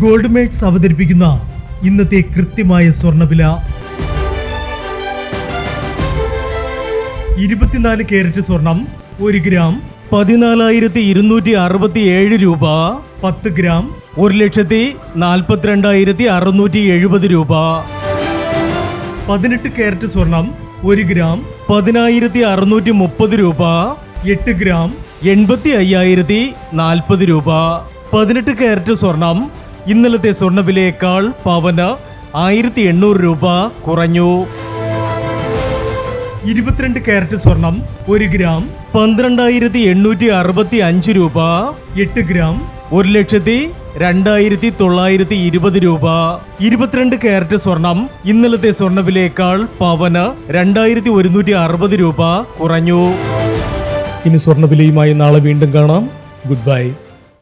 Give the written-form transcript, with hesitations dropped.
Gold mates അവതരിപ്പിക്കുന്ന ഇന്നത്തെ കൃത്യമായ സ്വർണ്ണവില. 24 കാരറ്റ് സ്വർണം 1 ഗ്രാം 14,267 രൂപ. 10 ഗ്രാം 1,42,670 രൂപ. 18 കാരറ്റ് സ്വർണം 1 ഗ്രാം 10,630 രൂപ. 8 ഗ്രാം 85,040 രൂപ. 18 കാരറ്റ് സ്വർണം ഇന്നലത്തെ സ്വർണ്ണവിലയേക്കാൾ പവന് 1,800 രൂപ കുറഞ്ഞു. 22 കാരറ്റ് സ്വർണം 1 ഗ്രാം 12,865 രൂപ. 8 ഗ്രാം 1,02,920 രൂപ. 22 കാരറ്റ് സ്വർണം ഇന്നലത്തെ സ്വർണ്ണവിലയേക്കാൾ പവന് 2,160 രൂപ കുറഞ്ഞു. ഇനി സ്വർണ്ണവിലയുമായി നാളെ വീണ്ടും കാണാം. Good bye.